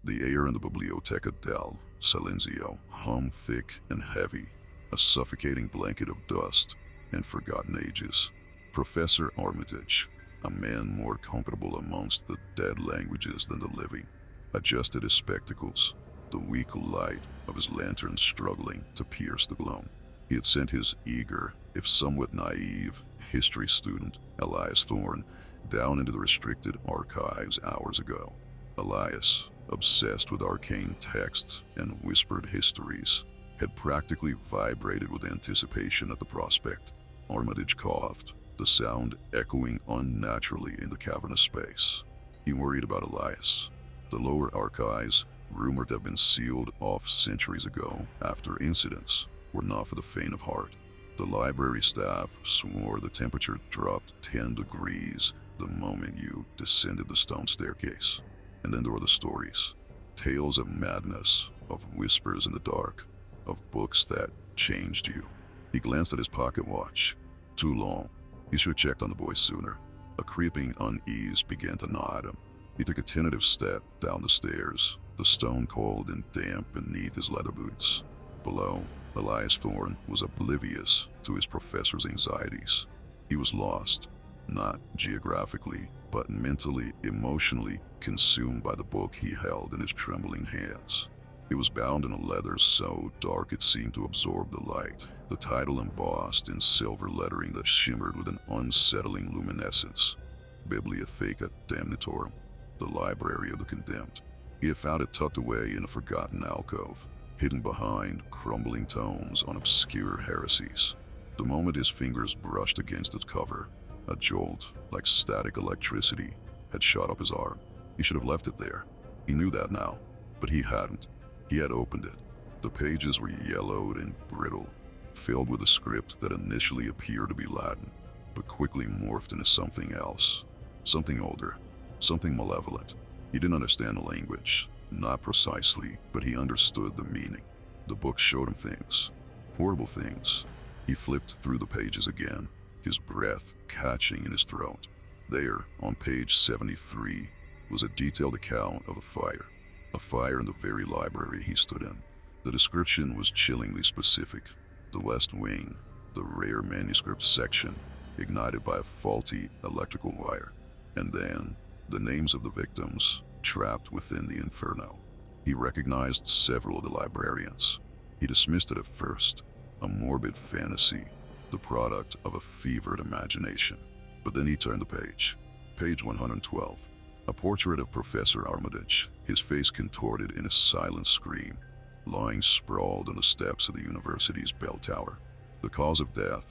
The air in the Biblioteca del Silenzio hung thick and heavy, a suffocating blanket of dust and forgotten ages. Professor Armitage, a man more comfortable amongst the dead languages than the living, adjusted his spectacles, the weak light of his lantern struggling to pierce the gloom. He had sent his eager, if somewhat naive, history student, Elias Thorne, down into the restricted archives hours ago. Elias, obsessed with arcane texts and whispered histories, had practically vibrated with anticipation at the prospect. Armitage coughed, the sound echoing unnaturally in the cavernous space. He worried about Elias. The lower archives, rumored to have been sealed off centuries ago after incidents, were not for the faint of heart. The library staff swore the temperature dropped 10 degrees the moment you descended the stone staircase. And then there were the stories. Tales of madness, of whispers in the dark, of books that changed you. He glanced at his pocket watch. Too long. He should have checked on the boy sooner. A creeping unease began to gnaw at him. He took a tentative step down the stairs, the stone cold and damp beneath his leather boots. Below, Elias Thorne was oblivious to his professor's anxieties. He was lost, not geographically, but mentally, emotionally consumed by the book he held in his trembling hands. It was bound in a leather so dark it seemed to absorb the light, the title embossed in silver lettering that shimmered with an unsettling luminescence. Bibliotheca Damnatorum, the library of the condemned. He had found it tucked away in a forgotten alcove, hidden behind crumbling tomes on obscure heresies. The moment his fingers brushed against its cover, a jolt, like static electricity, had shot up his arm. He should have left it there. He knew that now, but he hadn't. He had opened it. The pages were yellowed and brittle, filled with a script that initially appeared to be Latin, but quickly morphed into something else. Something older, something malevolent. He didn't understand the language, not precisely, but he understood the meaning. The book showed him things, horrible things. He flipped through the pages again, his breath catching in his throat. There, on page 73, was a detailed account of a fire in the very library he stood in. The description was chillingly specific. The West Wing, the rare manuscript section, ignited by a faulty electrical wire. And then, the names of the victims, trapped within the inferno. He recognized several of the librarians. He dismissed it at first, a morbid fantasy, the product of a fevered imagination. But then he turned the page. Page 112. A portrait of Professor Armitage, his face contorted in a silent scream, lying sprawled on the steps of the university's bell tower. The cause of death,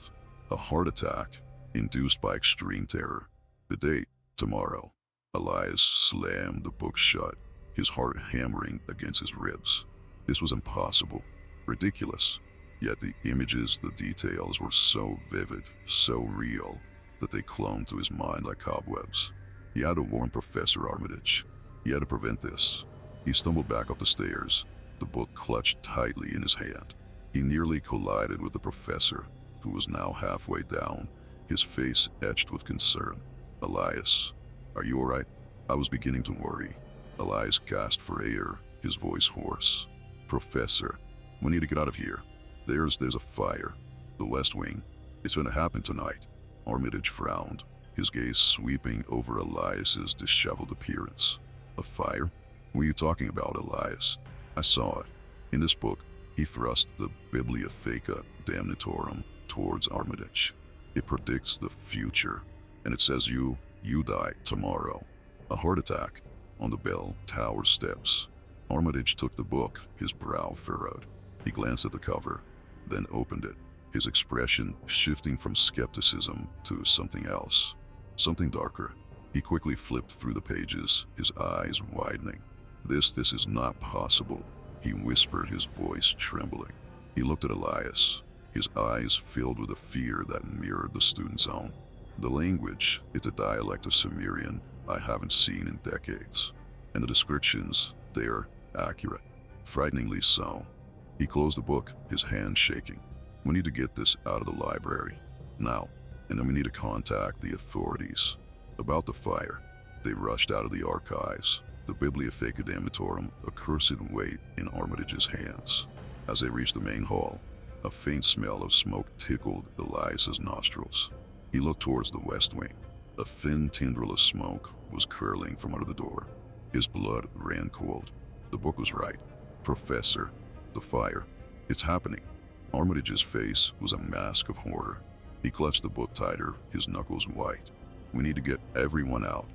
a heart attack induced by extreme terror. The date, tomorrow. Elias slammed the book shut, his heart hammering against his ribs. This was impossible, ridiculous, yet the images, the details were so vivid, so real, that they clung to his mind like cobwebs. He had to warn Professor Armitage. He had to prevent this. He stumbled back up the stairs, the book clutched tightly in his hand. He nearly collided with the professor, who was now halfway down, his face etched with concern. Elias, are you all right? I was beginning to worry. Elias gasped for air, his voice hoarse. Professor, we need to get out of here. There's a fire. The West Wing. It's going to happen tonight. Armitage frowned, his gaze sweeping over Elias's disheveled appearance. A fire? What are you talking about, Elias? I saw it. In this book, he thrust the Bibliotheca Damnatorum towards Armitage. It predicts the future, and it says you die tomorrow. A heart attack on the bell tower steps. Armitage took the book, his brow furrowed. He glanced at the cover, then opened it, his expression shifting from skepticism to something else, something darker. He quickly flipped through the pages, his eyes widening. This is not possible, he whispered, his voice trembling. He looked at Elias, his eyes filled with a fear that mirrored the student's own. The language, it's a dialect of Sumerian I haven't seen in decades. And the descriptions, they're accurate, frighteningly so. He closed the book, his hand shaking. We need to get this out of the library, now, and then we need to contact the authorities. About the fire, they rushed out of the archives, the Bibliotheca Damnatorum, a cursed weight in Armitage's hands. As they reached the main hall, a faint smell of smoke tickled Elias's nostrils. He looked towards the west wing. A thin tendril of smoke was curling from under the door. His blood ran cold. The book was right. Professor, the fire. It's happening. Armitage's face was a mask of horror. He clutched the book tighter, his knuckles white. We need to get everyone out.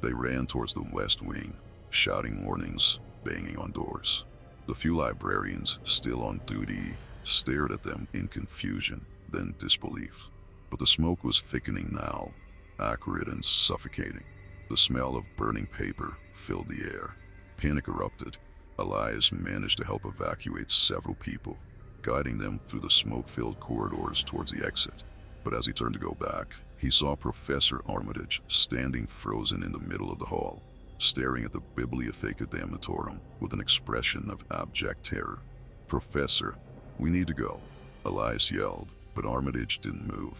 They ran towards the west wing, shouting warnings, banging on doors. The few librarians, still on duty, stared at them in confusion, then disbelief. But the smoke was thickening now, acrid and suffocating. The smell of burning paper filled the air. Panic erupted. Elias managed to help evacuate several people, guiding them through the smoke-filled corridors towards the exit. But as he turned to go back, he saw Professor Armitage standing frozen in the middle of the hall, staring at the Bibliotheca Damnatorum with an expression of abject terror. "Professor, we need to go," Elias yelled, but Armitage didn't move.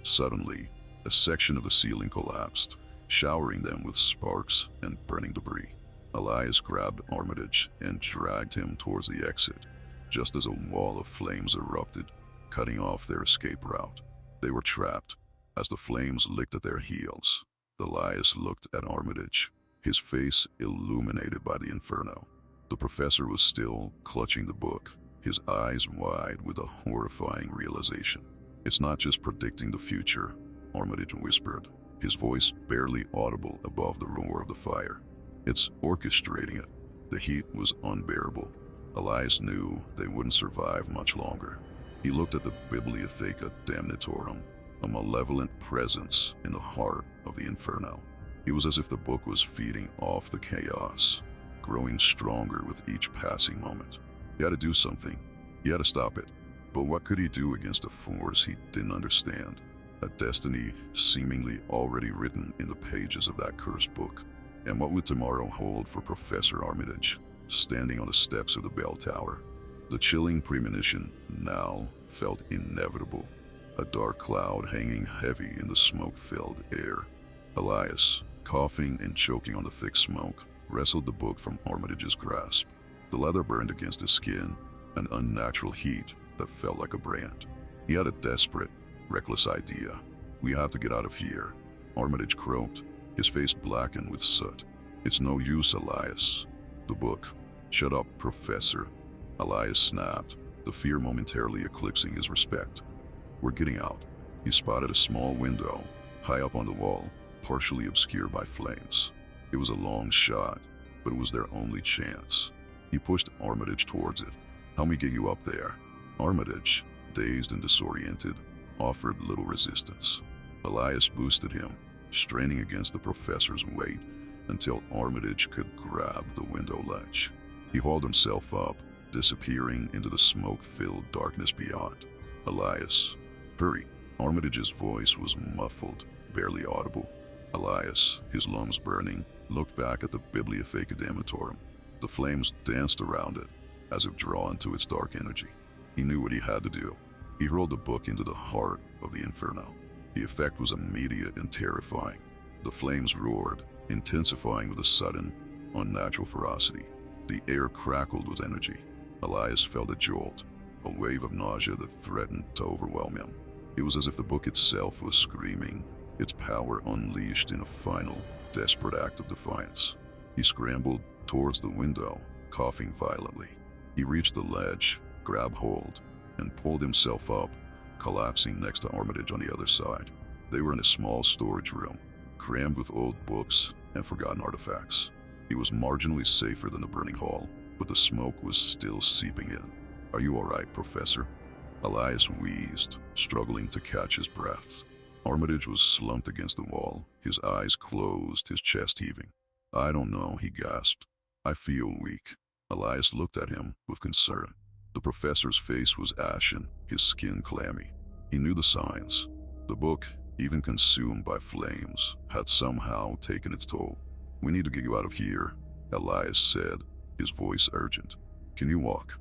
Suddenly, a section of the ceiling collapsed, showering them with sparks and burning debris. Elias grabbed Armitage and dragged him towards the exit, just as a wall of flames erupted, cutting off their escape route. They were trapped. As the flames licked at their heels, Elias looked at Armitage, his face illuminated by the inferno. The professor was still clutching the book, his eyes wide with a horrifying realization. "It's not just predicting the future," Armitage whispered, his voice barely audible above the roar of the fire. "It's orchestrating it." The heat was unbearable. Elias knew they wouldn't survive much longer. He looked at the Bibliotheca Damnatorum, a malevolent presence in the heart of the inferno. It was as if the book was feeding off the chaos, growing stronger with each passing moment. He had to do something. He had to stop it. But what could he do against a force he didn't understand? A destiny seemingly already written in the pages of that cursed book. And what would tomorrow hold for Professor Armitage, standing on the steps of the bell tower? The chilling premonition now felt inevitable, a dark cloud hanging heavy in the smoke-filled air. Elias, coughing and choking on the thick smoke, wrestled the book from Armitage's grasp. The leather burned against his skin, an unnatural heat that felt like a brand. He had a desperate, reckless idea. "We have to get out of here," Armitage croaked, his face blackened with soot. "It's no use, Elias." "The book." "Shut up, Professor," Elias snapped, the fear momentarily eclipsing his respect. "We're getting out." He spotted a small window, high up on the wall, partially obscured by flames. It was a long shot, but it was their only chance. He pushed Armitage towards it. "Help me get you up there." Armitage, dazed and disoriented, offered little resistance. Elias boosted him, straining against the professor's weight until Armitage could grab the window ledge. He hauled himself up, disappearing into the smoke-filled darkness beyond. "Elias, hurry." Armitage's voice was muffled, barely audible. Elias, his lungs burning, looked back at the Bibliotheca Damnatorum. The flames danced around it, as if drawn to its dark energy. He knew what he had to do. He hurled the book into the heart of the inferno. The effect was immediate and terrifying. The flames roared, intensifying with a sudden, unnatural ferocity. The air crackled with energy. Elias felt a jolt, a wave of nausea that threatened to overwhelm him. It was as if the book itself was screaming, its power unleashed in a final, desperate act of defiance. He scrambled towards the window, coughing violently. He reached the ledge, grabbed hold, and pulled himself up, collapsing next to Armitage on the other side. They were in a small storage room, crammed with old books and forgotten artifacts. It was marginally safer than the burning hall, but the smoke was still seeping in. "Are you all right, Professor?" Elias wheezed, struggling to catch his breath. Armitage was slumped against the wall, his eyes closed, his chest heaving. "I don't know," he gasped. "I feel weak." Elias looked at him with concern. The professor's face was ashen, his skin clammy. He knew the signs. The book, even consumed by flames, had somehow taken its toll. "We need to get you out of here," Elias said, his voice urgent. "Can you walk?"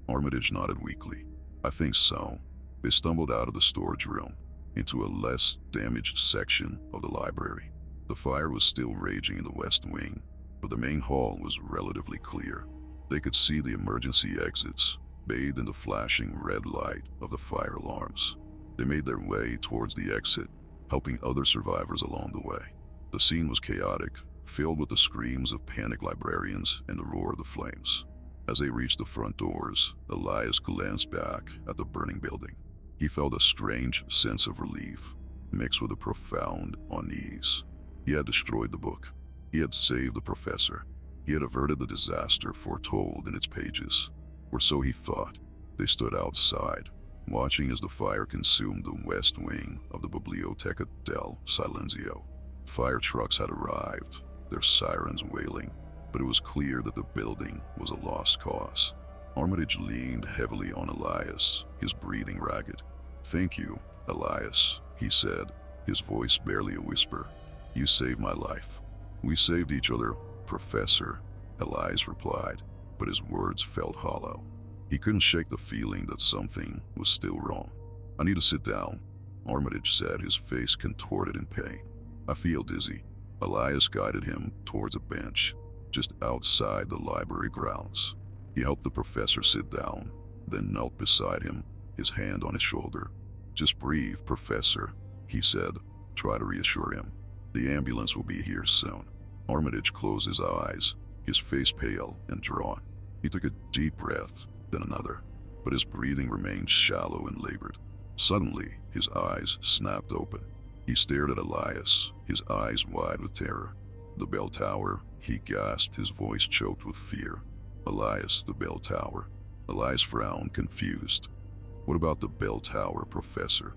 Armitage nodded weakly. "I think so." They stumbled out of the storage room, into a less damaged section of the library. The fire was still raging in the west wing, but the main hall was relatively clear. They could see the emergency exits, bathed in the flashing red light of the fire alarms. They made their way towards the exit, helping other survivors along the way. The scene was chaotic, filled with the screams of panicked librarians and the roar of the flames. As they reached the front doors, Elias glanced back at the burning building. He felt a strange sense of relief, mixed with a profound unease. He had destroyed the book. He had saved the professor. He had averted the disaster foretold in its pages. Or so he thought. They stood outside, watching as the fire consumed the west wing of the Biblioteca del Silenzio. Fire trucks had arrived, their sirens wailing, but it was clear that the building was a lost cause. Armitage leaned heavily on Elias, his breathing ragged. "Thank you, Elias," he said, his voice barely a whisper. "You saved my life." "We saved each other, Professor," Elias replied, but his words felt hollow. He couldn't shake the feeling that something was still wrong. "I need to sit down," Armitage said, his face contorted in pain. "I feel dizzy." Elias guided him towards a bench just outside the library grounds. He helped the professor sit down, then knelt beside him, his hand on his shoulder. "Just breathe, Professor," he said. Try to reassure him. "The ambulance will be here soon." Armitage closed his eyes, his face pale and drawn. He took a deep breath, then another, but his breathing remained shallow and labored. Suddenly, his eyes snapped open. He stared at Elias, his eyes wide with terror. "The bell tower," he gasped, his voice choked with fear. "Elias, the bell tower." Elias frowned, confused. "What about the bell tower, Professor?"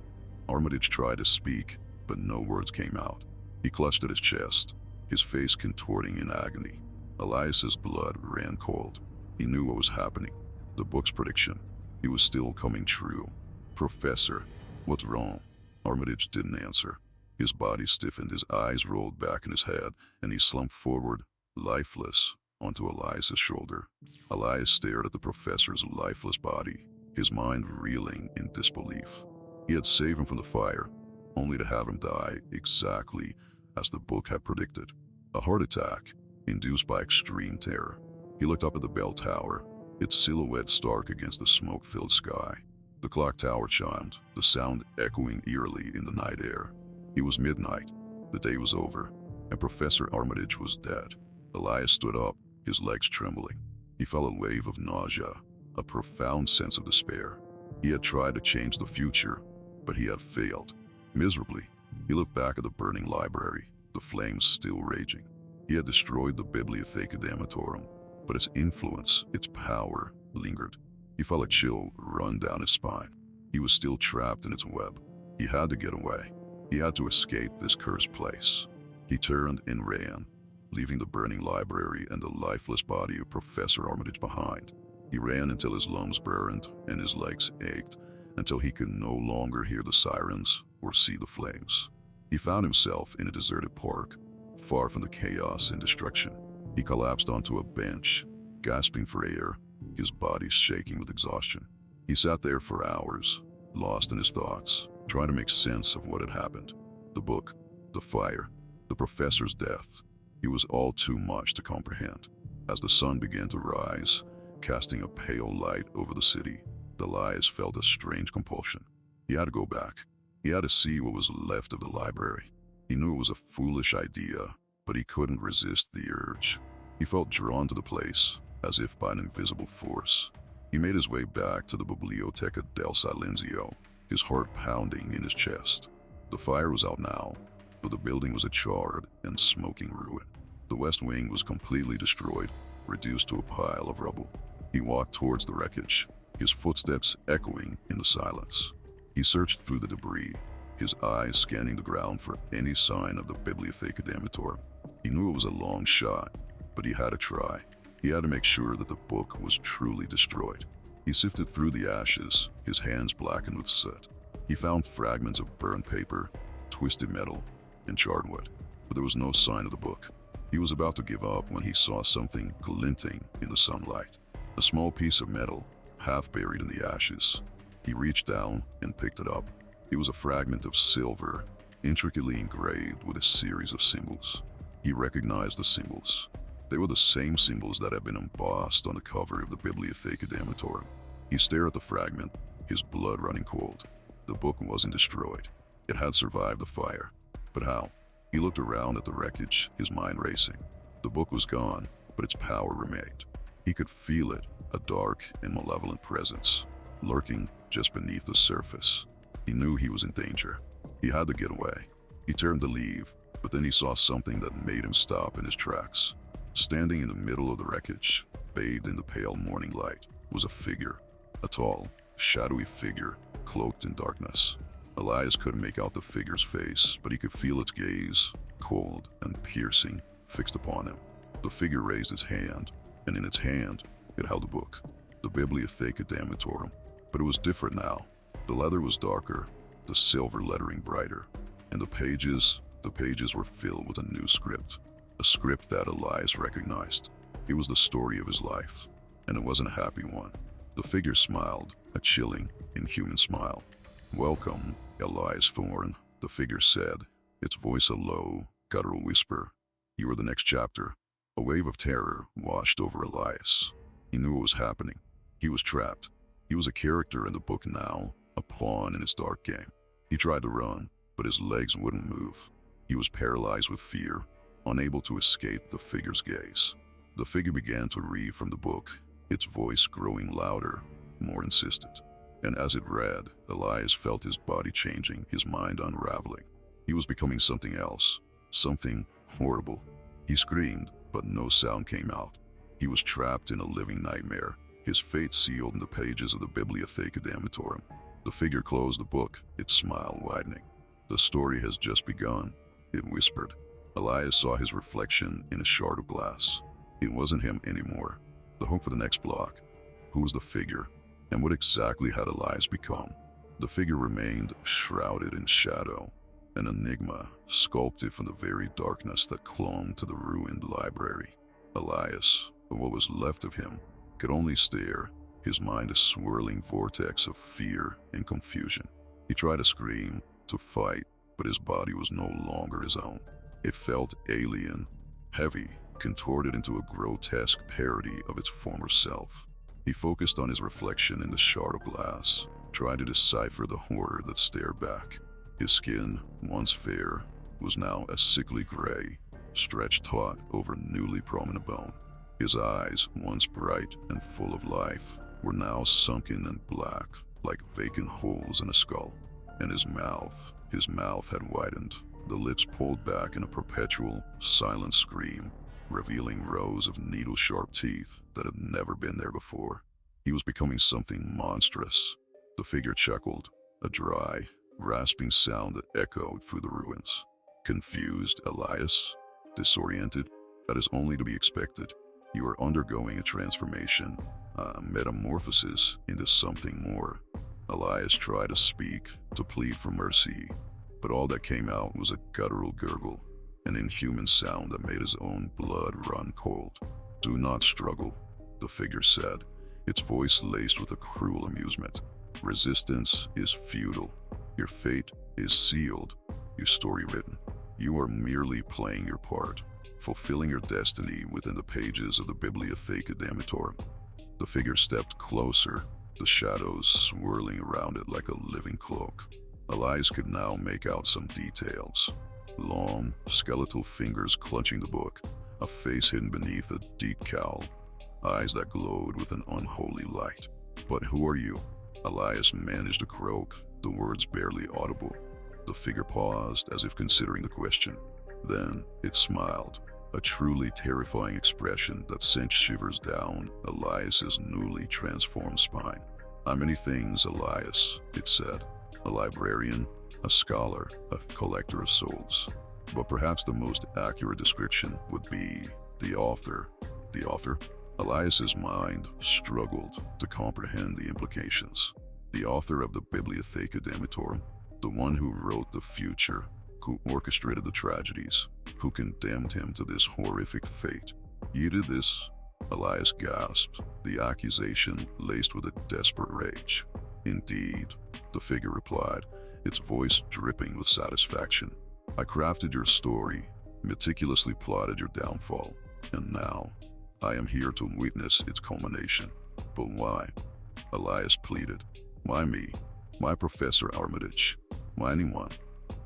Armitage tried to speak, but no words came out. He clutched at his chest, his face contorting in agony. Elias's blood ran cold. He knew what was happening. The book's prediction. It was still coming true. "Professor, what's wrong?" Armitage didn't answer. His body stiffened, his eyes rolled back in his head, and he slumped forward, lifeless, onto Elias's shoulder. Elias stared at the professor's lifeless body, his mind reeling in disbelief. He had saved him from the fire, only to have him die exactly as the book had predicted. A heart attack, induced by extreme terror. He looked up at the bell tower, its silhouette stark against the smoke-filled sky. The clock tower chimed, the sound echoing eerily in the night air. It was midnight, the day was over, and Professor Armitage was dead. Elias stood up, his legs trembling. He felt a wave of nausea, a profound sense of despair. He had tried to change the future, but he had failed, miserably. He looked back at the burning library, the flames still raging. He had destroyed the Bibliotheca Damnatorum, but its influence, its power, lingered. He felt a chill run down his spine. He was still trapped in its web. He had to get away. He had to escape this cursed place. He turned and ran, leaving the burning library and the lifeless body of Professor Armitage behind. He ran until his lungs burned and his legs ached, until he could no longer hear the sirens or see the flames. He found himself in a deserted park, far from the chaos and destruction. He collapsed onto a bench, gasping for air, his body shaking with exhaustion. He sat there for hours, lost in his thoughts, trying to make sense of what had happened. The book, the fire, the professor's death. It was all too much to comprehend. As the sun began to rise, casting a pale light over the city, Elias felt a strange compulsion. He had to go back. He had to see what was left of the library. He knew it was a foolish idea, but he couldn't resist the urge. He felt drawn to the place, as if by an invisible force. He made his way back to the Biblioteca del Silenzio, his heart pounding in his chest. The fire was out now, but the building was a charred and smoking ruin. The west wing was completely destroyed, reduced to a pile of rubble. He walked towards the wreckage, his footsteps echoing in the silence. He searched through the debris, his eyes scanning the ground for any sign of the Bibliotheca Damnatorum. He knew it was a long shot, but he had to try. He had to make sure that the book was truly destroyed. He sifted through the ashes, his hands blackened with soot. He found fragments of burned paper, twisted metal, and charred wood, but there was no sign of the book. He was about to give up when he saw something glinting in the sunlight. A small piece of metal, half buried in the ashes. He reached down and picked it up. It was a fragment of silver, intricately engraved with a series of symbols. He recognized the symbols. They were the same symbols that had been embossed on the cover of the Bibliotheca Damnatorum. He stared at the fragment, his blood running cold. The book wasn't destroyed. It had survived the fire. But how? He looked around at the wreckage, his mind racing. The book was gone, but its power remained. He could feel it, a dark and malevolent presence, lurking just beneath the surface. He knew he was in danger. He had to get away. He turned to leave, but then he saw something that made him stop in his tracks. Standing in the middle of the wreckage, bathed in the pale morning light, was a figure. A tall, shadowy figure, cloaked in darkness. Elias couldn't make out the figure's face, but he could feel its gaze, cold and piercing, fixed upon him. The figure raised its hand, and in its hand, it held a book, the Bibliotheca Damnatorum. But it was different now. The leather was darker, the silver lettering brighter, and the pages were filled with a new script. A script that Elias recognized. It was the story of his life, and it wasn't a happy one. The figure smiled, a chilling, inhuman smile. "Welcome, Elias Thorne," the figure said, its voice a low, guttural whisper. "You are the next chapter." A wave of terror washed over Elias. He knew what was happening. He was trapped. He was a character in the book now, a pawn in its dark game. He tried to run, but his legs wouldn't move. He was paralyzed with fear, unable to escape the figure's gaze. The figure began to read from the book, its voice growing louder, more insistent. And as it read, Elias felt his body changing, his mind unraveling. He was becoming something else, something horrible. He screamed, but no sound came out. He was trapped in a living nightmare, his fate sealed in the pages of the Bibliotheca Damnatorum. The figure closed the book, its smile widening. "The story has just begun," it whispered. Elias saw his reflection in a shard of glass. It wasn't him anymore. The hope for the next block. Who was the figure? And what exactly had Elias become? The figure remained shrouded in shadow, an enigma sculpted from the very darkness that clung to the ruined library. Elias, or what was left of him, could only stare, his mind a swirling vortex of fear and confusion. He tried to scream, to fight, but his body was no longer his own. It felt alien, heavy, contorted into a grotesque parody of its former self. He focused on his reflection in the shard of glass, tried to decipher the horror that stared back. His skin, once fair, was now a sickly gray, stretched taut over newly prominent bone. His eyes, once bright and full of life, were now sunken and black, like vacant holes in a skull. And his mouth had widened, the lips pulled back in a perpetual, silent scream, revealing rows of needle-sharp teeth that had never been there before. He was becoming something monstrous. The figure chuckled, a dry, rasping sound that echoed through the ruins. "Confused, Elias? Disoriented? That is only to be expected. You are undergoing a transformation, a metamorphosis into something more." Elias tried to speak, to plead for mercy, but all that came out was a guttural gurgle, an inhuman sound that made his own blood run cold. "Do not struggle," the figure said, its voice laced with a cruel amusement. "Resistance is futile. Your fate is sealed, your story written. You are merely playing your part, fulfilling your destiny within the pages of the Bibliotheca Damnatorum." The figure stepped closer, the shadows swirling around it like a living cloak. Elias could now make out some details. Long, skeletal fingers clutching the book, a face hidden beneath a deep cowl, eyes that glowed with an unholy light. "But who are you?" Elias managed to croak, the words barely audible. The figure paused as if considering the question. Then it smiled, a truly terrifying expression that sent shivers down Elias's newly transformed spine. "I'm many things, Elias," it said. "A librarian, a scholar, a collector of souls. But perhaps the most accurate description would be the author." "The author?" Elias's mind struggled to comprehend the implications. The author of the Bibliotheca Damnatorum, the one who wrote the future, who orchestrated the tragedies, who condemned him to this horrific fate. "You did this?" Elias gasped, the accusation laced with a desperate rage. "Indeed," the figure replied, its voice dripping with satisfaction. "I crafted your story, meticulously plotted your downfall. And now, I am here to witness its culmination. But why? Elias pleaded. Why me? Why Professor Armitage? Why anyone?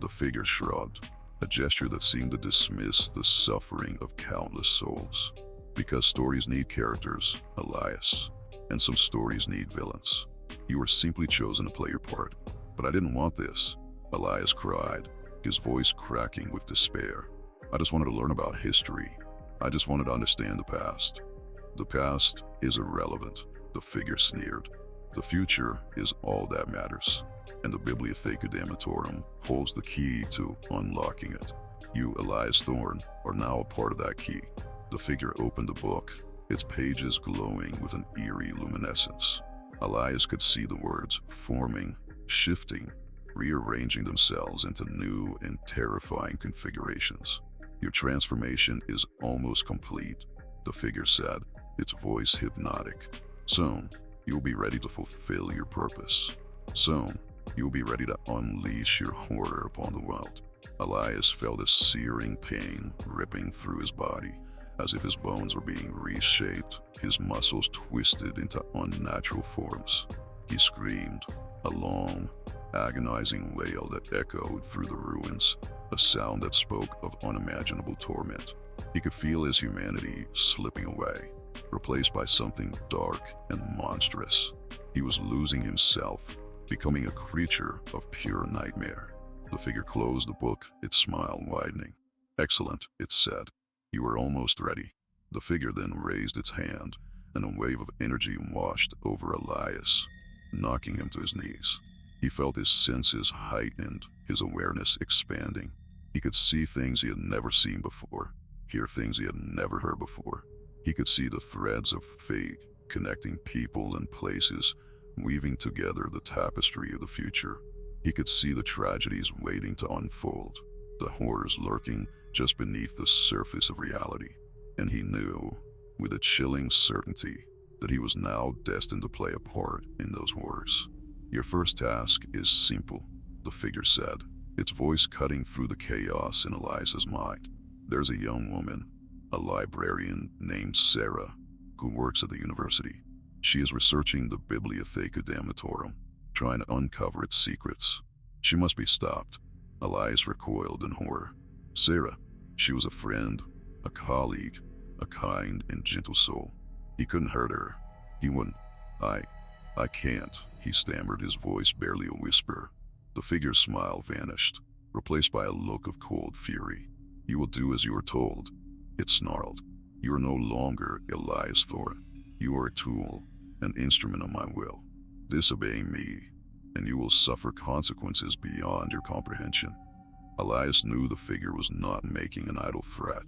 The figure shrugged, a gesture that seemed to dismiss the suffering of countless souls. Because stories need characters, Elias, and some stories need villains. You were simply chosen to play your part. But I didn't want this, Elias cried, his voice cracking with despair. I just wanted to learn about history. I just wanted to understand the past. The past is irrelevant, the figure sneered. The future is all that matters, and the Bibliotheca Damnatorum holds the key to unlocking it. You, Elias Thorne, are now a part of that key. The figure opened the book, its pages glowing with an eerie luminescence. Elias could see the words forming, shifting, rearranging themselves into new and terrifying configurations. Your transformation is almost complete, the figure said, its voice hypnotic. Soon, you'll be ready to fulfill your purpose. Soon, you'll be ready to unleash your horror upon the world. Elias felt a searing pain ripping through his body, as if his bones were being reshaped, his muscles twisted into unnatural forms. He screamed, a long, agonizing wail that echoed through the ruins, a sound that spoke of unimaginable torment. He could feel his humanity slipping away, replaced by something dark and monstrous. He was losing himself, becoming a creature of pure nightmare. The figure closed the book, its smile widening. Excellent, it said. You are almost ready. The figure then raised its hand, and a wave of energy washed over Elias, knocking him to his knees. He felt his senses heightened, his awareness expanding. He could see things he had never seen before, hear things he had never heard before. He could see the threads of fate connecting people and places, weaving together the tapestry of the future. He could see the tragedies waiting to unfold, the horrors lurking just beneath the surface of reality. And he knew, with a chilling certainty, that he was now destined to play a part in those horrors. Your first task is simple, the figure said, its voice cutting through the chaos in Elias's mind. There's a young woman, a librarian named Sarah, who works at the university. She is researching the Bibliotheca Damnatorum, trying to uncover its secrets. She must be stopped. Elias recoiled in horror. Sarah, she was a friend, a colleague, a kind and gentle soul. He couldn't hurt her. He wouldn't. I can't, he stammered, his voice barely a whisper. The figure's smile vanished, replaced by a look of cold fury. You will do as you are told, it snarled. You are no longer Elias Thorne. You are a tool, an instrument of my will. Disobey me, and you will suffer consequences beyond your comprehension. Elias knew the figure was not making an idle threat.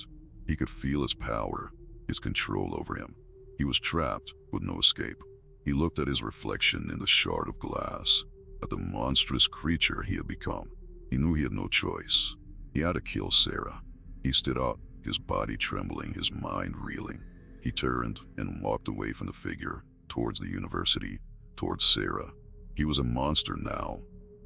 He could feel its power, its control over him. He was trapped with no escape. He looked at his reflection in the shard of glass, at the monstrous creature he had become. He knew he had no choice. He had to kill Sarah. He stood up, his body trembling, his mind reeling. He turned and walked away from the figure, towards the university, towards Sarah. He was a monster now,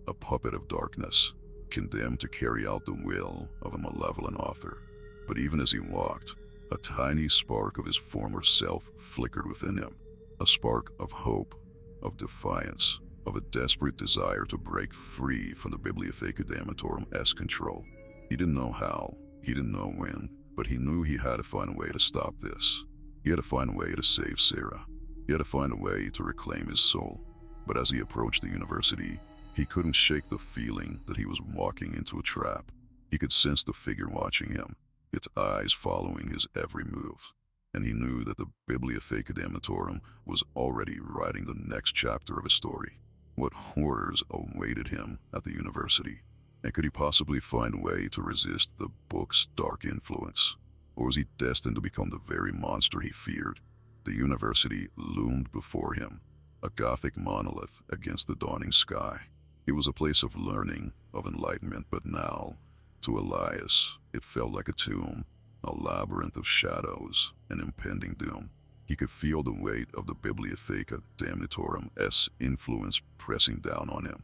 a puppet of darkness, condemned to carry out the will of a malevolent author. But even as he walked, a tiny spark of his former self flickered within him, a spark of hope, of defiance, of a desperate desire to break free from the Bibliotheca Damnatorum's control. He didn't know how, he didn't know when, but he knew he had to find a way to stop this. He had to find a way to save Sarah. He had to find a way to reclaim his soul. But as he approached the university, he couldn't shake the feeling that he was walking into a trap. He could sense the figure watching him, its eyes following his every move. And he knew that the Bibliotheca Damnatorum was already writing the next chapter of his story. What horrors awaited him at the university? And could he possibly find a way to resist the book's dark influence? Or was he destined to become the very monster he feared? The university loomed before him, a Gothic monolith against the dawning sky. It was a place of learning, of enlightenment, but now, to Elias, it felt like a tomb, a labyrinth of shadows and impending doom. He could feel the weight of the Bibliotheca Damnatorum's influence pressing down on him,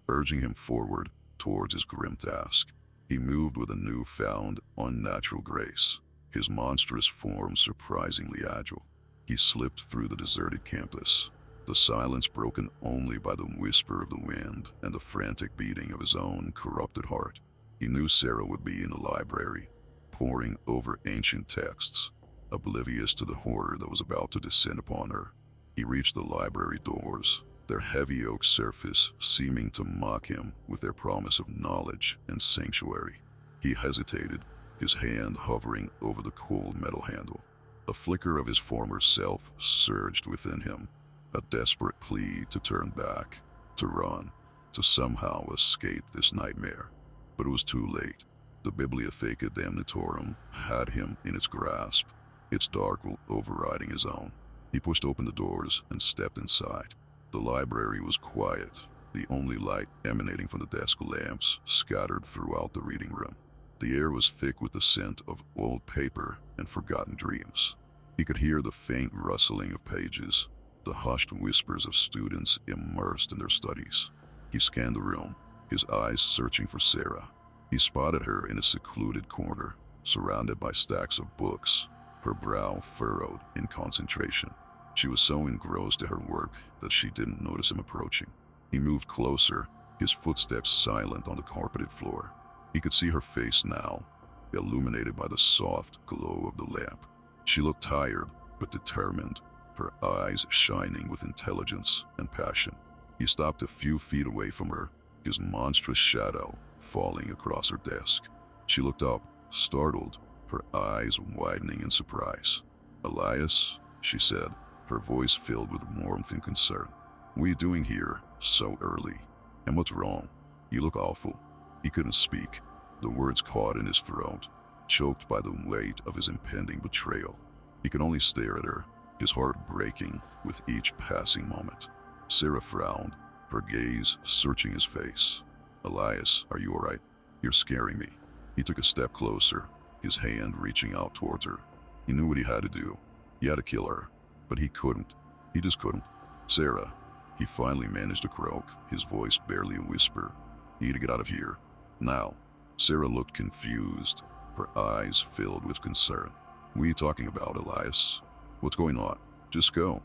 urging him forward towards his grim task. He moved with a newfound, unnatural grace, his monstrous form surprisingly agile. He slipped through the deserted campus, the silence broken only by the whisper of the wind and the frantic beating of his own corrupted heart. He knew Sarah would be in the library, poring over ancient texts, oblivious to the horror that was about to descend upon her. He reached the library doors, their heavy oak surface seeming to mock him with their promise of knowledge and sanctuary. He hesitated, his hand hovering over the cold metal handle. A flicker of his former self surged within him, a desperate plea to turn back, to run, to somehow escape this nightmare. But it was too late. The Bibliotheca Damnatorum had him in its grasp, its dark will overriding his own. He pushed open the doors and stepped inside. The library was quiet, the only light emanating from the desk lamps scattered throughout the reading room. The air was thick with the scent of old paper and forgotten dreams. He could hear the faint rustling of pages, the hushed whispers of students immersed in their studies. He scanned the room, his eyes searching for Sarah. He spotted her in a secluded corner, surrounded by stacks of books, her brow furrowed in concentration. She was so engrossed in her work that she didn't notice him approaching. He moved closer, his footsteps silent on the carpeted floor. He could see her face now, illuminated by the soft glow of the lamp. She looked tired but determined, her eyes shining with intelligence and passion. He stopped a few feet away from her, his monstrous shadow falling across her desk. She looked up, startled, her eyes widening in surprise. "Elias," she said, her voice filled with warmth and concern. "What are you doing here so early? And what's wrong? You look awful." He couldn't speak, the words caught in his throat, choked by the weight of his impending betrayal. He could only stare at her, his heart breaking with each passing moment. Sarah frowned, her gaze searching his face. "Elias, are you all right? You're scaring me." He took a step closer, his hand reaching out towards her. He knew what he had to do. He had to kill her, but he couldn't. He just couldn't. "Sarah," he finally managed to croak, his voice barely a whisper. "You need to get out of here. Now." Sarah looked confused, her eyes filled with concern. "What are you talking about, Elias? What's going on? Just go,"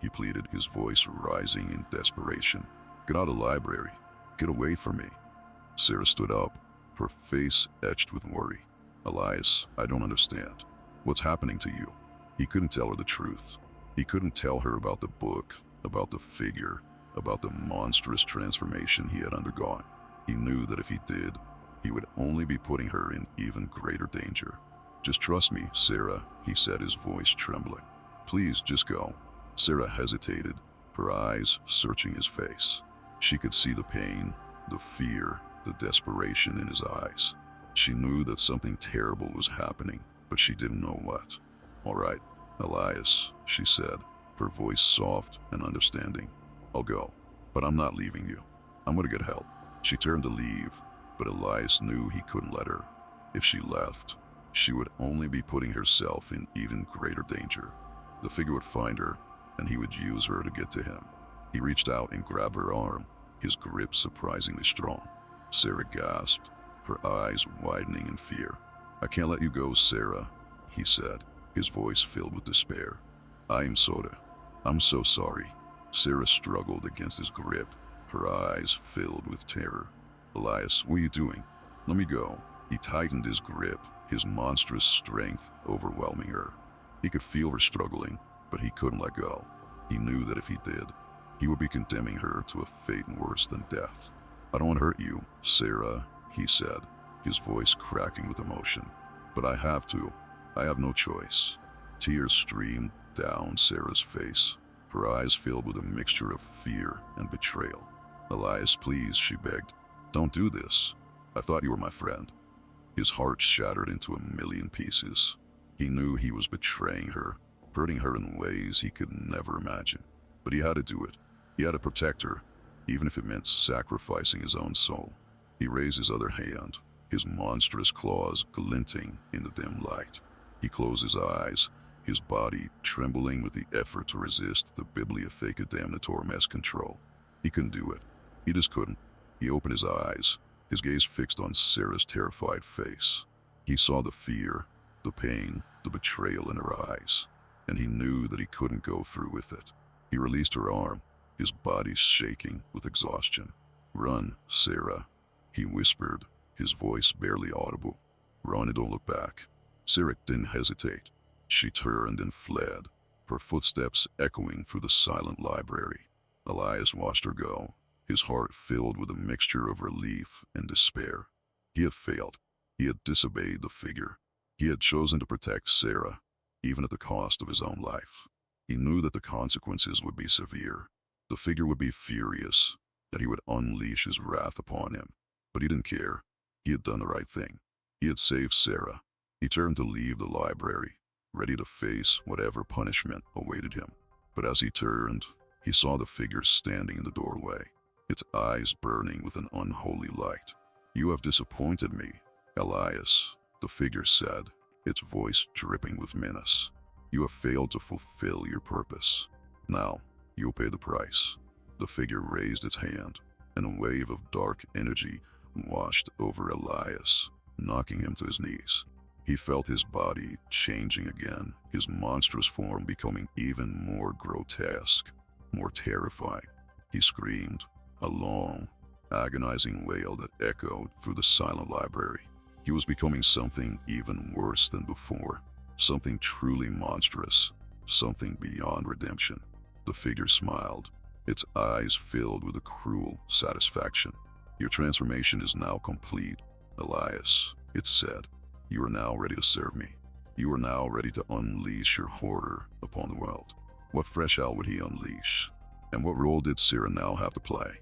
he pleaded, his voice rising in desperation. "Get out of the library. Get away from me." Sarah stood up, her face etched with worry. "Elias, I don't understand. What's happening to you?" He couldn't tell her the truth. He couldn't tell her about the book, about the figure, about the monstrous transformation he had undergone. He knew that if he did, he would only be putting her in even greater danger. "Just trust me, Sarah," he said, his voice trembling. "Please, just go." Sarah hesitated, her eyes searching his face. She could see the pain, the fear, the desperation in his eyes. She knew that something terrible was happening, but she didn't know what. "All right, Elias," she said, her voice soft and understanding. "I'll go, but I'm not leaving you. I'm going to get help." She turned to leave, but Elias knew he couldn't let her. If she left, she would only be putting herself in even greater danger. The figure would find her, and he would use her to get to him. He reached out and grabbed her arm, his grip surprisingly strong. Sarah gasped, her eyes widening in fear. "I can't let you go, Sarah," he said, his voice filled with despair. I'm so sorry." Sarah struggled against his grip, her eyes filled with terror. "Elias, what are you doing? Let me go." He tightened his grip, his monstrous strength overwhelming her. He could feel her struggling, but he couldn't let go. He knew that if he did, he would be condemning her to a fate worse than death. "I don't want to hurt you, Sarah," he said, his voice cracking with emotion. "But I have to. I have no choice." Tears streamed down Sarah's face, her eyes filled with a mixture of fear and betrayal. "Elias, please," she begged. "Don't do this. I thought you were my friend." His heart shattered into a million pieces. He knew he was betraying her, hurting her in ways he could never imagine. But he had to do it. He had to protect her, even if it meant sacrificing his own soul. He raised his other hand, his monstrous claws glinting in the dim light. He closed his eyes, his body trembling with the effort to resist the Bibliotheca Damnatorum's control. He couldn't do it. He just couldn't. He opened his eyes, his gaze fixed on Sarah's terrified face. He saw the fear, the pain, the betrayal in her eyes, and he knew that he couldn't go through with it. He released her arm, his body shaking with exhaustion. "Run, Sarah," he whispered, his voice barely audible. "Run and don't look back." Sarah didn't hesitate. She turned and fled, her footsteps echoing through the silent library. Elias watched her go, his heart filled with a mixture of relief and despair. He had failed. He had disobeyed the figure. He had chosen to protect Sarah, even at the cost of his own life. He knew that the consequences would be severe. The figure would be furious, that he would unleash his wrath upon him. But he didn't care. He had done the right thing. He had saved Sarah. He turned to leave the library, ready to face whatever punishment awaited him. But as he turned, he saw the figure standing in the doorway, its eyes burning with an unholy light. "You have disappointed me, Elias," the figure said, its voice dripping with menace. "You have failed to fulfill your purpose. Now, you'll pay the price." The figure raised its hand, and a wave of dark energy washed over Elias, knocking him to his knees. He felt his body changing again, his monstrous form becoming even more grotesque, more terrifying. He screamed, a long, agonizing wail that echoed through the silent library. He was becoming something even worse than before, something truly monstrous, something beyond redemption. The figure smiled, its eyes filled with a cruel satisfaction. "Your transformation is now complete, Elias," it said. "You are now ready to serve me. You are now ready to unleash your horror upon the world." What fresh hell would he unleash? And what role did Sarah now have to play?